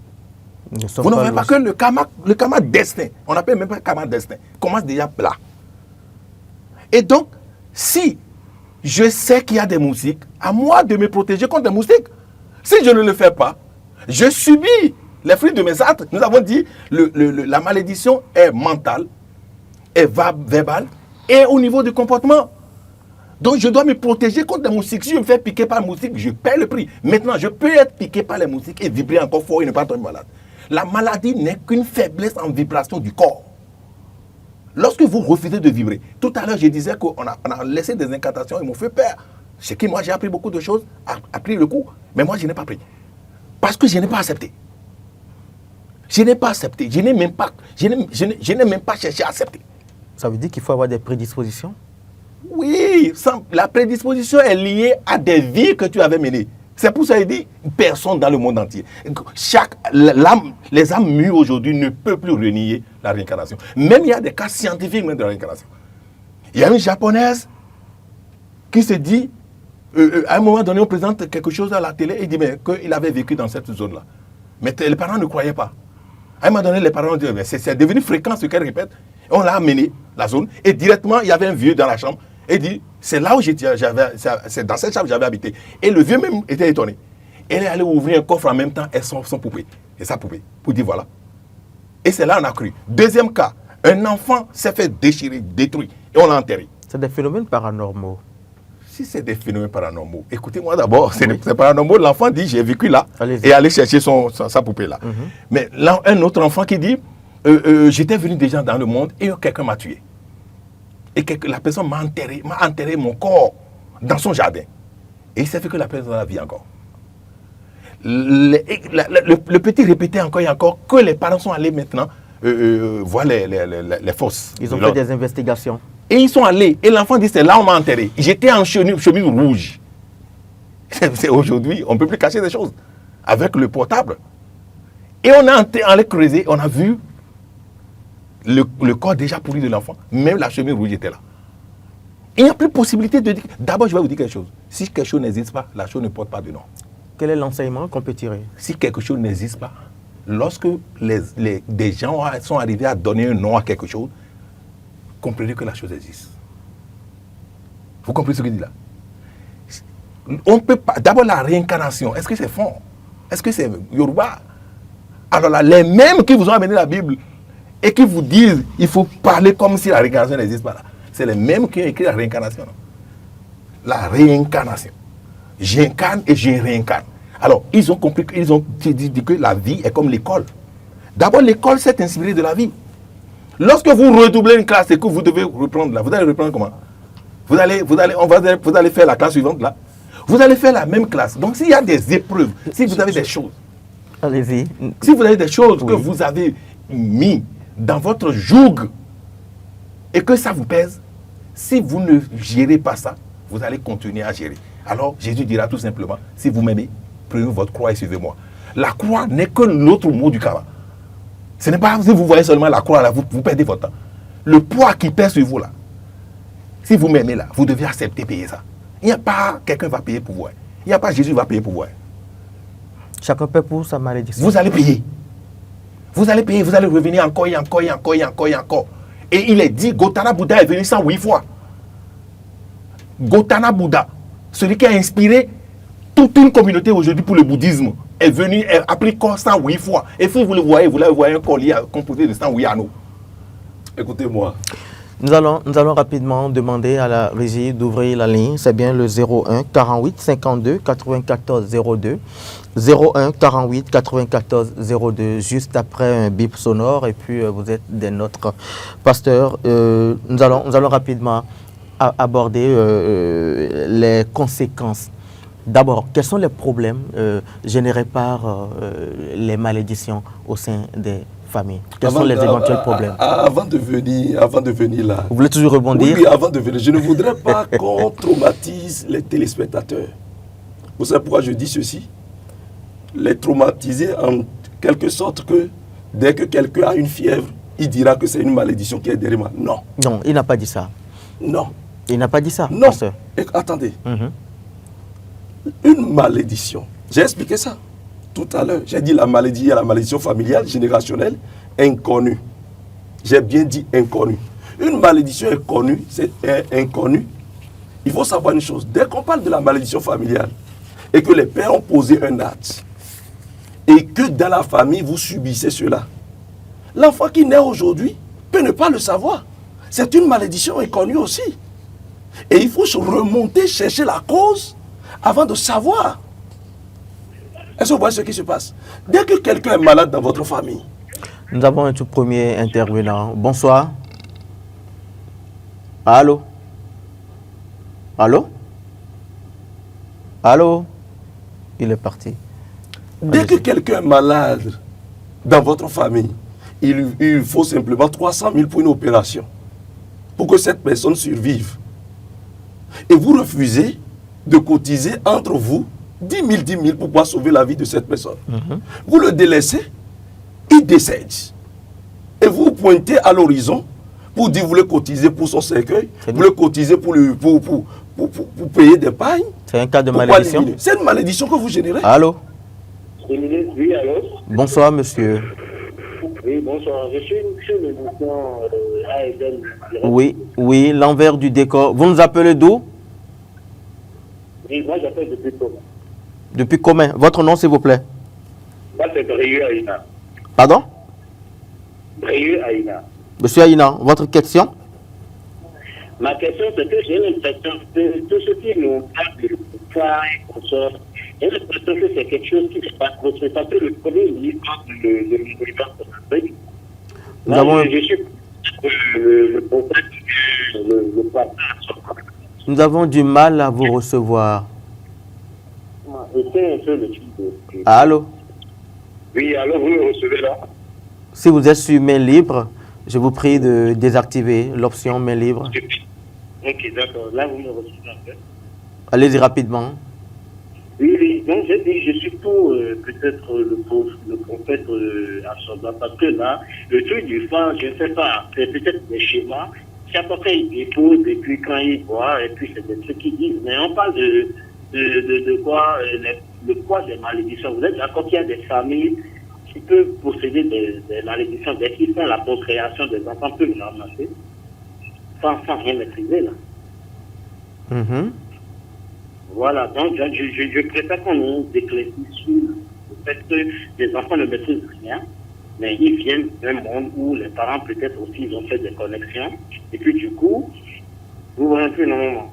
Nous sommes Vous ne voyez pas le- que le karma destin, on n'appelle même pas karma destin, commence déjà là. Et donc, si je sais qu'il y a des moustiques, à moi de me protéger contre des moustiques. Si je ne le fais pas, je subis les fruits de mes actes. Nous avons dit la malédiction est mentale, est verbale et au niveau du comportement. Donc je dois me protéger contre des moustiques. Si je me fais piquer par un moustique, je paie le prix. Maintenant, je peux être piqué par les moustiques et vibrer encore fort et ne pas tomber malade. La maladie n'est qu'une faiblesse en vibration du corps. Lorsque vous refusez de vibrer, tout à l'heure je disais qu'on a laissé des incantations, ils m'ont fait peur. C'est que moi j'ai appris beaucoup de choses, appris le coup, mais moi je n'ai pas pris. Parce que je n'ai pas accepté. Je n'ai pas accepté, je n'ai même pas cherché à accepter. Ça veut dire qu'il faut avoir des prédispositions? Oui, la prédisposition est liée à des vies que tu avais menées. C'est pour ça qu'il dit personne dans le monde entier. Les âmes mûres aujourd'hui ne peuvent plus renier la réincarnation. Même il y a des cas scientifiques même de la réincarnation. Il y a une japonaise qui se dit, à un moment donné, on présente quelque chose à la télé et il dit qu'il avait vécu dans cette zone-là. Mais les parents ne croyaient pas. À un moment donné, les parents ont dit, c'est devenu fréquent ce qu'elle répète. On l'a amené, la zone, et directement, il y avait un vieux dans la chambre. Et il dit, c'est là où c'est dans cette chambre que j'avais habité. Et le vieux même était étonné. Elle est allée ouvrir un coffre en même temps et son poupée. Et sa poupée. Pour dire voilà. Et c'est là qu'on a cru. Deuxième cas, un enfant s'est fait déchirer, détruit. Et on l'a enterré. C'est des phénomènes paranormaux. Si c'est des phénomènes paranormaux, écoutez-moi d'abord, c'est paranormal. L'enfant dit, j'ai vécu là. Et allez chercher sa poupée là. Mais là, un autre enfant qui dit, j'étais venu déjà dans le monde et quelqu'un m'a tué. Et la personne m'a enterré mon corps dans son jardin. Et il s'est fait que la personne la vit encore. Le petit répétait encore et encore que les parents sont allés maintenant voir les fosses. Ils ont fait des investigations. Et ils sont allés. Et l'enfant dit, c'est là où on m'a enterré. J'étais en chemise rouge. C'est aujourd'hui, on ne peut plus cacher des choses. Avec le portable. Et on a allé creuser, on a vu le corps déjà pourri de l'enfant. Même la chemise rouge était là. Il n'y a plus possibilité de dire... D'abord, je vais vous dire quelque chose. Si quelque chose n'existe pas, la chose ne porte pas de nom. Quel est l'enseignement qu'on peut tirer? Si quelque chose n'existe pas, lorsque des gens sont arrivés à donner un nom à quelque chose, comprenez que la chose existe. Vous comprenez ce que je dis là? On peut pas... D'abord, la réincarnation, est-ce que c'est fond? Est-ce que c'est Yoruba? Alors là, les mêmes qui vous ont amené la Bible et qui vous disent il faut parler comme si la réincarnation n'existe pas là, c'est les mêmes qui ont écrit la réincarnation. Non? La réincarnation. J'incarne et je réincarne. Alors, ils ont compris, ils ont dit que la vie est comme l'école. D'abord, l'école s'est inspirée de la vie. Lorsque vous redoublez une classe et que vous devez reprendre là, vous allez reprendre comment? Vous allez faire la classe suivante là. Vous allez faire la même classe. Donc, s'il y a des épreuves, si vous avez des choses, allez-y. Si vous avez des choses que vous avez mis dans votre joug et que ça vous pèse, si vous ne gérez pas ça, vous allez continuer à gérer. Alors, Jésus dira tout simplement, si vous m'aimez, prenez votre croix et suivez-moi. La croix n'est que l'autre mot du cabas. Ce n'est pas si vous voyez seulement la croix là, vous perdez votre temps. Le poids qui pèse sur vous là, si vous m'aimez là, vous devez accepter payer ça. Il n'y a pas quelqu'un va payer pour vous. Il n'y a pas Jésus va payer pour vous. Chacun paie pour sa malédiction. Vous allez payer. Vous allez payer, vous allez revenir encore et encore et encore et encore et encore. Et il est dit, Gautama Bouddha est venu 108 fois. Gautama Bouddha, celui qui a inspiré toute une communauté aujourd'hui pour le bouddhisme, est venu, a pris corps 108 fois. Et si vous le voyez, vous voyez un collier composé de 108 anneaux. Écoutez-moi. Nous allons rapidement demander à la régie d'ouvrir la ligne. C'est bien le 01 48 52 94 02. 01 48 94 02, juste après un bip sonore. Et puis vous êtes des nôtres. Pasteur, nous allons rapidement aborder les conséquences. D'abord, quels sont les problèmes générés par les malédictions au sein des familles? Quels sont les éventuels problèmes? Avant de venir là. Vous voulez toujours rebondir? Oui, avant de venir. Je ne voudrais pas qu'on traumatise les téléspectateurs. Vous savez pourquoi je dis ceci? Les traumatiser en quelque sorte que dès que quelqu'un a une fièvre, il dira que c'est une malédiction qui est derrière moi. Non. Non, il n'a pas dit ça. Non. Il n'a pas dit ça, non. Pasteur. Attendez. Une malédiction. J'ai expliqué ça tout à l'heure. J'ai dit la maladie, il y a la malédiction familiale, générationnelle, inconnue. J'ai bien dit inconnue. Une malédiction inconnue, c'est inconnue. Il faut savoir une chose. Dès qu'on parle de la malédiction familiale et que les pères ont posé un acte et que dans la famille, vous subissez cela, l'enfant qui naît aujourd'hui peut ne pas le savoir. C'est une malédiction inconnue aussi. Et il faut se remonter, chercher la cause avant de savoir. Est-ce que vous voyez ce qui se passe? Dès que quelqu'un est malade dans votre famille. Nous avons un tout premier intervenant. Bonsoir. Allô? Allô? Allô? Il est parti. Dès que quelqu'un est malade dans votre famille, il faut simplement 300 000 pour une opération. Pour que cette personne survive. Et vous refusez de cotiser entre vous 10 000 pour pouvoir sauver la vie de cette personne. Vous le délaissez, il décède. Et vous pointez à l'horizon pour dire vous voulez cotiser pour son cercueil, vous voulez cotiser pour payer des pagnes. C'est un cas de malédiction. C'est une malédiction que vous générez. Allô? Oui, allô? Bonsoir, monsieur. Oui, bonsoir. Je suis sur l'émission ASN. Oui, l'envers du décor. Vous nous appelez d'où? Oui, moi j'appelle depuis Thomas. Depuis combien? Votre nom, s'il vous plaît? Moi, c'est Brieux Aïna. Pardon? Brieux Aïna. Monsieur Aïna, votre question? Ma question, c'est que j'ai l'impression que tout ce qui nous parle de pouvoir et consort, j'ai l'impression que c'est quelque chose qui n'est pas construit. Parce que le premier ministre de l'Université, Nous avons... je suis le prophète, le papa. Nous avons du mal à vous recevoir. C'est un peu le type de... Allô? Oui, alors vous me recevez là? Si vous êtes sur main libre, je vous prie de désactiver l'option main libre. Ok, d'accord. Là, vous me recevez un peu. Allez-y rapidement. Oui. Donc, j'ai dit, je suis pour peut-être le prophète Assoba, parce que là, le truc du phare, je ne sais pas, c'est peut-être des schémas. Chaque fois qu'il dépose, et puis quand il boit, et puis c'est des trucs qu'ils disent. Mais on parle de quoi, le poids des malédictions. Vous êtes d'accord qu'il y a des familles qui peuvent posséder des malédictions, dès qu'ils font la procréation des enfants, peuvent les ramasser sans rien maîtriser, là. Voilà, donc je préfère qu'on nous éclaircisse sur le fait que les enfants ne maîtrisent rien, mais ils viennent d'un monde où les parents peut-être aussi ils ont fait des connexions, et puis du coup, vous voyez un peu normalement.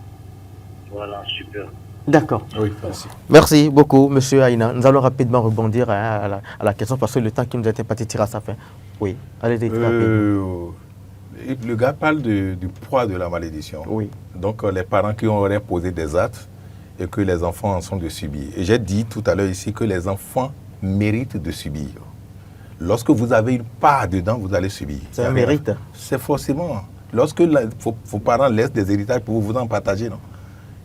Voilà, super. D'accord. Oui, merci. Merci beaucoup, monsieur Aïna. Nous allons rapidement rebondir à la question parce que le temps qui nous était parti tire à sa fin. Oui, allez-y. Le gars parle du poids de la malédiction. Oui. Donc, les parents qui auraient posé des actes et que les enfants en sont de subir. Et j'ai dit tout à l'heure ici que les enfants méritent de subir. Lorsque vous avez une part dedans, vous allez subir. C'est un mérite. C'est forcément. Lorsque vos parents laissent des héritages pour vous en partager, non?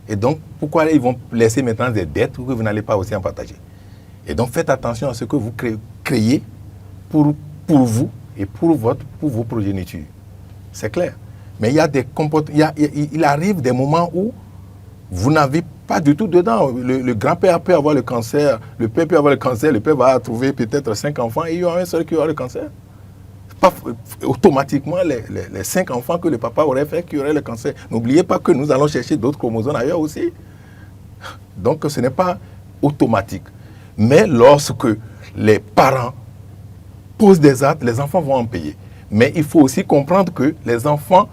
Et donc, pourquoi ils vont laisser maintenant des dettes que vous n'allez pas aussi en partager? Et donc, faites attention à ce que vous créez pour vous et pour vos progénitures. C'est clair. Mais il y a des comportements, il arrive des moments où vous n'avez pas du tout dedans. Le grand-père peut avoir le cancer, le père peut avoir le cancer, le père va trouver peut-être 5 enfants et il y aura un seul qui aura le cancer. Pas automatiquement les 5 enfants que le papa aurait fait qui auraient le cancer. N'oubliez pas que nous allons chercher d'autres chromosomes ailleurs aussi. Donc ce n'est pas automatique. Mais lorsque les parents posent des actes, les enfants vont en payer. Mais il faut aussi comprendre que les enfants,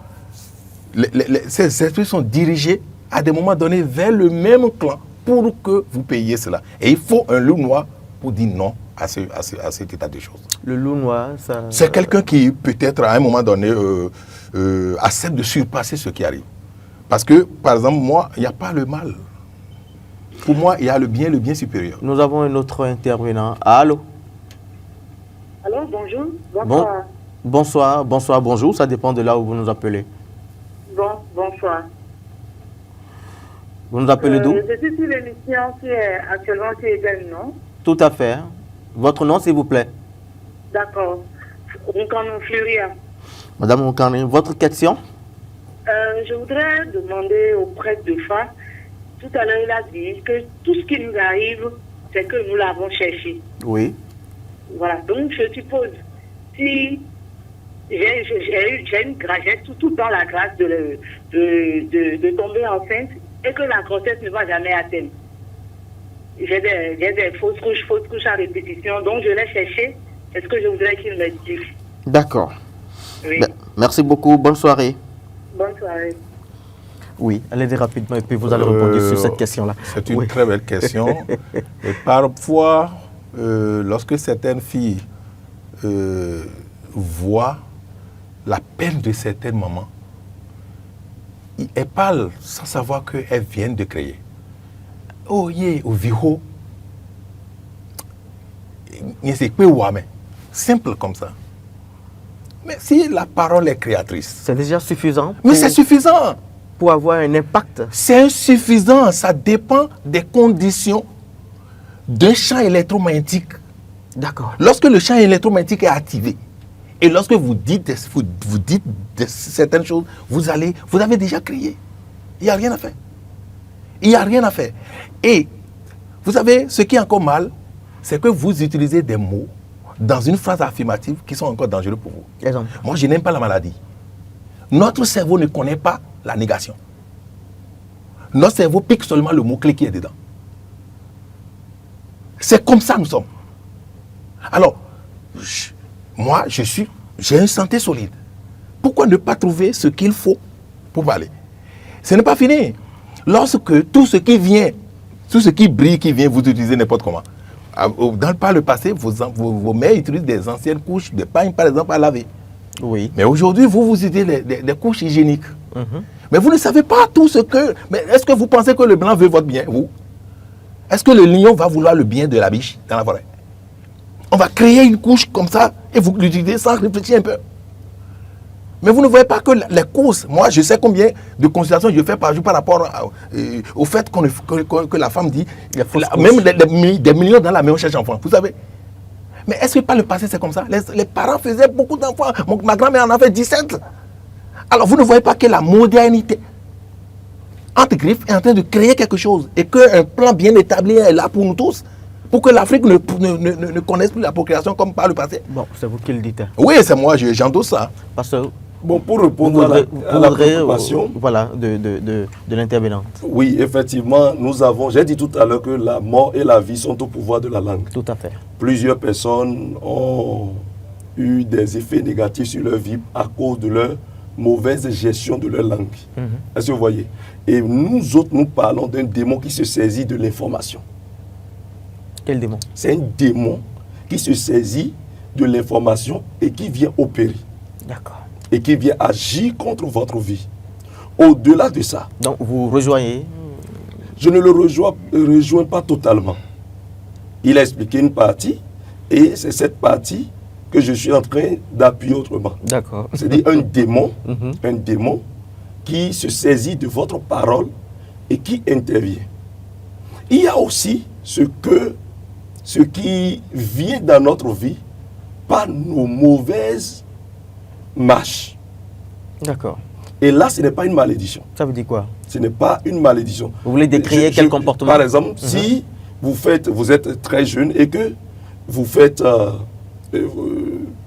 ces esprits sont dirigés à des moments donnés vers le même clan pour que vous payiez cela. Et il faut un loup noir pour dire non à cet état de choses. Le loup noir, ça... C'est quelqu'un qui, peut-être, à un moment donné, accepte de surpasser ce qui arrive. Parce que, par exemple, moi, il n'y a pas le mal. Pour moi, il y a le bien supérieur. Nous avons un autre intervenant. Allô? Allô, bonjour. Bonsoir. Bonjour. Ça dépend de là où vous nous appelez. Bonsoir. Vous nous appelez d'où? Je suis sur l'émission qui est actuellement sur Eden, non? Tout à fait. Votre nom, s'il vous plaît? D'accord. Roncanon Fluria. Madame Roncanon, votre question? Je voudrais demander au prêtre de Fa. Tout à l'heure, il a dit que tout ce qui nous arrive, c'est que nous l'avons cherché. Oui. Voilà. Donc, je suppose, si j'ai tout dans la grâce de tomber enceinte et que la grossesse ne va jamais atteindre. J'ai des fausses couches à répétition, donc je l'ai cherché. Est-ce que je voudrais qu'il me dise? D'accord. Oui. Merci beaucoup. Bonne soirée. Bonne soirée. Oui, allez-y rapidement et puis vous allez répondre sur cette question-là. C'est une très belle question. Et parfois, lorsque certaines filles voient la peine de certaines mamans, elles parlent sans savoir qu'elles viennent de créer. Oh, au viho. Simple comme ça. Mais si la parole est créatrice. C'est déjà suffisant. Mais c'est suffisant. pour avoir un impact. C'est insuffisant, ça dépend des conditions d'un champ électromagnétique. D'accord. Lorsque le champ électromagnétique est activé, et lorsque vous dites certaines choses, vous avez déjà crié. Il n'y a rien à faire. Il n'y a rien à faire. Et vous savez, ce qui est encore mal, c'est que vous utilisez des mots dans une phrase affirmative qui sont encore dangereux pour vous. Exemple. Moi, je n'aime pas la maladie. Notre cerveau ne connaît pas la négation. Notre cerveau pique seulement le mot-clé qui est dedans. C'est comme ça que nous sommes. Alors, moi, j'ai une santé solide. Pourquoi ne pas trouver ce qu'il faut pour parler? Ce n'est pas fini. Lorsque tout ce qui vient, tout ce qui brille, qui vient, vous utilisez n'importe comment. Par le passé, vos mères utilisent des anciennes couches de pain, par exemple, à laver. Oui. Mais aujourd'hui, vous utilisez des couches hygiéniques. Mais vous ne savez pas tout ce que... Mais est-ce que vous pensez que le blanc veut votre bien, vous? Est-ce que le lion va vouloir le bien de la biche dans la forêt? On va créer une couche comme ça et vous l'utilisez sans réfléchir un peu. Mais vous ne voyez pas que les causes, moi je sais combien de consultations je fais par jour par rapport au fait que la femme dit, même des millions dans la maison cherche enfant, vous savez. Mais est-ce que par le passé c'est comme ça? Les parents faisaient beaucoup d'enfants, ma grand-mère en a fait 17. Alors vous ne voyez pas que la modernité, entre griffes, est en train de créer quelque chose et qu'un plan bien établi est là pour nous tous, pour que l'Afrique ne connaisse plus la procréation comme par le passé. Bon, c'est vous qui le dites. Oui, c'est moi, j'endosse ça. Parce que Bon, pour répondre à la préoccupation, voilà, de l'intervenante. Oui, effectivement, j'ai dit tout à l'heure que la mort et la vie sont au pouvoir de la langue. Tout à fait. Plusieurs personnes ont eu des effets négatifs sur leur vie à cause de leur mauvaise gestion de leur langue. Est-ce que vous voyez? Et nous autres, nous parlons d'un démon qui se saisit de l'information. Quel démon? C'est un démon qui se saisit de l'information et qui vient opérer. D'accord. Et qui vient agir contre votre vie. Au-delà de ça, donc vous rejoignez? Je ne le rejoins pas totalement. Il a expliqué une partie et c'est cette partie que je suis en train d'appuyer autrement. D'accord. C'est-à-dire un démon qui se saisit de votre parole et qui intervient. Il y a aussi ce qui vient dans notre vie par nos mauvaises marches. D'accord. Et là, ce n'est pas une malédiction. Ça veut dire quoi? Ce n'est pas une malédiction. Vous voulez décrire quel comportement? Par exemple, si vous êtes très jeune et que vous faites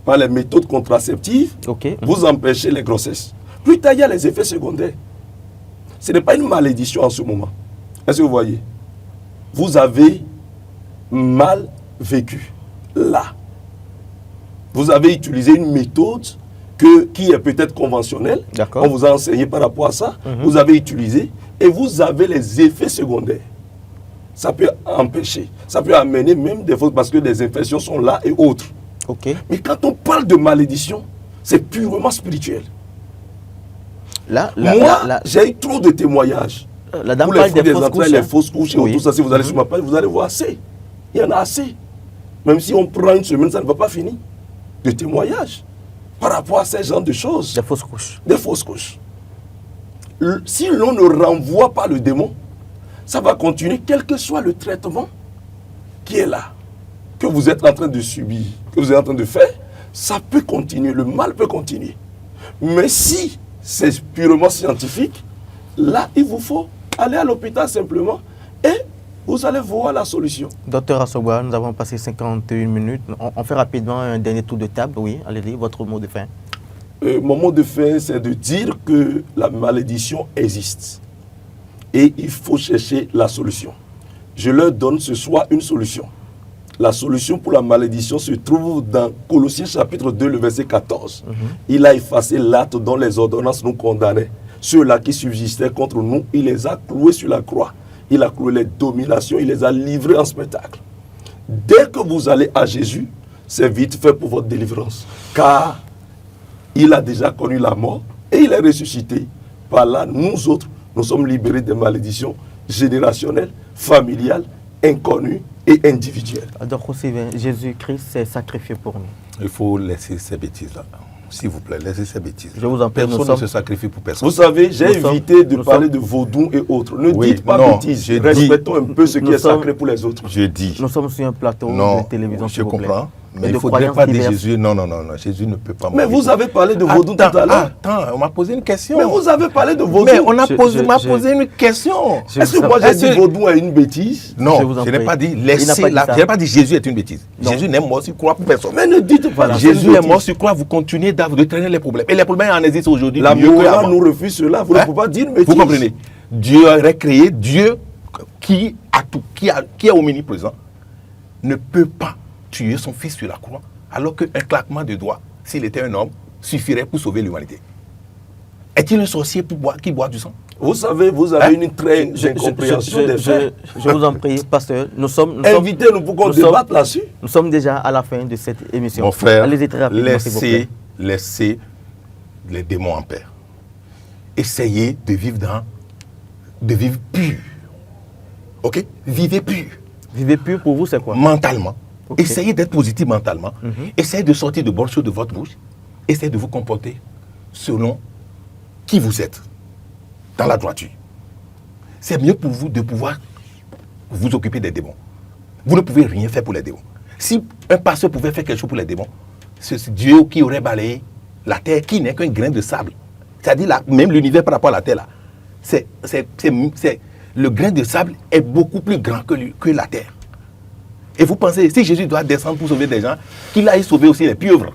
par les méthodes contraceptives, vous empêchez les grossesses. Plus tard, il y a les effets secondaires. Ce n'est pas une malédiction en ce moment. Est-ce que vous voyez? Vous avez mal vécu. Là. Vous avez utilisé une méthode qui est peut-être conventionnelle. On vous a enseigné par rapport à ça. Vous avez utilisé et vous avez les effets secondaires. Ça peut empêcher. Ça peut amener même des fautes parce que les infections sont là et autres. Mais quand on parle de malédiction, c'est purement spirituel. Moi, j'ai eu trop de témoignages. La dame parle des fausses couches. Les fausses couches et tout ça, si vous allez sur ma page, vous allez voir assez. Il y en a assez. Même si on prend une semaine, ça ne va pas finir. De témoignages par rapport à ces genres de choses. Des fausses couches. Des fausses couches. Si l'on ne renvoie pas le démon, ça va continuer, quel que soit le traitement qui est là, que vous êtes en train de subir, que vous êtes en train de faire, ça peut continuer, le mal peut continuer. Mais si c'est purement scientifique, là, il vous faut aller à l'hôpital simplement et vous allez voir la solution. Docteur Asogwa, nous avons passé 51 minutes. On fait rapidement un dernier tour de table. Oui, allez-y, votre mot de fin. Mon mot de fin, c'est de dire que la malédiction existe. Et il faut chercher la solution. Je leur donne ce soir une solution. La solution pour la malédiction se trouve dans Colossiens chapitre 2, le verset 14. Il a effacé l'acte dont les ordonnances nous condamnaient. Ceux-là qui subsistaient contre nous, il les a cloués sur la croix. Il a cloué les dominations, il les a livrés en spectacle. Dès que vous allez à Jésus, c'est vite fait pour votre délivrance. Car il a déjà connu la mort et il est ressuscité. Par là, nous autres, nous sommes libérés des malédictions générationnelles, familiales, inconnues et individuelles. Donc aussi, Jésus-Christ s'est sacrifié pour nous. Il faut laisser ces bêtises-là. S'il vous plaît, laissez ces bêtises. Je vous en prie, Personne ne se sacrifie pour personne. Vous savez, j'ai Nous évité de nous parler sommes- de vaudou et autres. Ne Oui, dites pas non, bêtises. j'ai dit- Respectons un peu ce qui Nous est sommes- sacré pour les autres. Je dis. Nous sommes sur un plateau Non, de télévision, je s'il vous plaît. comprends. Et Mais il de ne faudrait croyances pas dire diverses. Jésus. Non, Jésus ne peut pas Mais mourir. vous avez parlé de vaudou tout à l'heure. Attends, on m'a posé une question. Mais vous avez parlé de vaudou. Mais on a Je- posé, je- m'a je- posé une question. Je Est-ce vous que moi j'ai Est-ce dit que- vaudou est une bêtise? Non, Je vous en je n'ai prie. pas dit Il n'a laissez pas dit la. ça. Je n'ai pas dit Jésus est une bêtise. Non. Jésus n'est mort sur croix pour personne. Mais ne dites pas que c'est Jésus une est bêtise. mort sur croix, vous continuez de traîner les problèmes. Et les problèmes en existent aujourd'hui. La mieux que morale avant. nous refuse cela. Vous ne Hein? pouvez pas dire une bêtise. Vous comprenez? Dieu aurait créé, Dieu qui a tout, qui est omniprésent, ne peut pas tuer son fils sur la croix, alors qu'un claquement de doigts, s'il était un homme, suffirait pour sauver l'humanité. Est-il un sorcier qui boit du sang? Vous savez, vous avez une très incompréhension des faits. Je vous en prie, pasteur. Invitez-nous pour qu'on nous sommes- débatte là-dessus. Nous sommes déjà à la fin de cette émission. Mon frère, Allez-y très rapidement, s'il vous plaît. laissez les démons en paix. Essayez de vivre pur. Ok? Vivez pur. Vivez pur pour vous, c'est quoi? Mentalement. Ok. Essayez d'être positif mentalement. Essayez de sortir de bonnes choses de votre bouche. Essayez de vous comporter selon qui vous êtes, dans la droiture. C'est mieux pour vous de pouvoir vous occuper des démons. Vous ne pouvez rien faire pour les démons. Si un pasteur pouvait faire quelque chose pour les démons, c'est Dieu qui aurait balayé la terre qui n'est qu'un grain de sable. C'est-à-dire même l'univers par rapport à la terre, là, le grain de sable est beaucoup plus grand que la terre. Et vous pensez, si Jésus doit descendre pour sauver des gens, qu'il aille sauver aussi les pieuvres.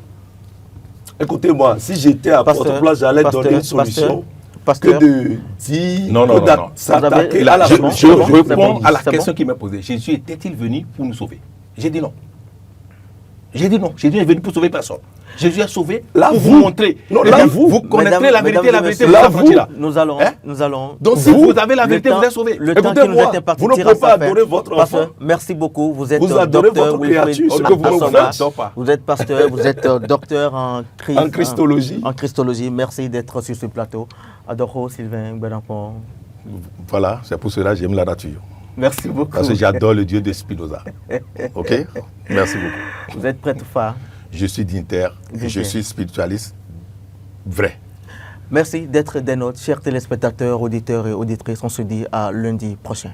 Écoutez-moi, si j'étais à votre place, j'allais donner une solution pasteur. que de dire, Non, que s'attaquer à la Je, bon, je c'est bon, c'est réponds bon, à la c'est question bon. qui m'est posée. Jésus était-il venu pour nous sauver? J'ai dit non. J'ai dit non. Jésus est venu pour sauver personne. Jésus a sauvé Là, pour vous- vous montrer. Non, Eh là, bien, vous- connaîtrez la vérité, la vérité vous là, affranchira. Nous allons, Hein? nous allons. Donc, si vous avez la vérité, vous êtes sauvé. Le temps qui nous Écoutez-moi, est imparti vous ne tire pouvez à sa pas fin. adorer votre Pasteur, enfant. merci beaucoup. Vous êtes Vous adorez docteur votre Wilfried créature, ce que vous ne Assamba. faites pas. Vous êtes pasteur, vous êtes docteur en Christologie. En Christologie. Merci d'être sur ce plateau. Adoro Sylvain Benampon. Voilà, c'est pour cela que j'aime la nature. Merci beaucoup. Parce que j'adore le Dieu de Spinoza. Ok? Merci beaucoup. Vous êtes prêtre phare. Je suis dignitaire et je suis spiritualiste vrai. Merci d'être des nôtres, chers téléspectateurs, auditeurs et auditrices. On se dit à lundi prochain.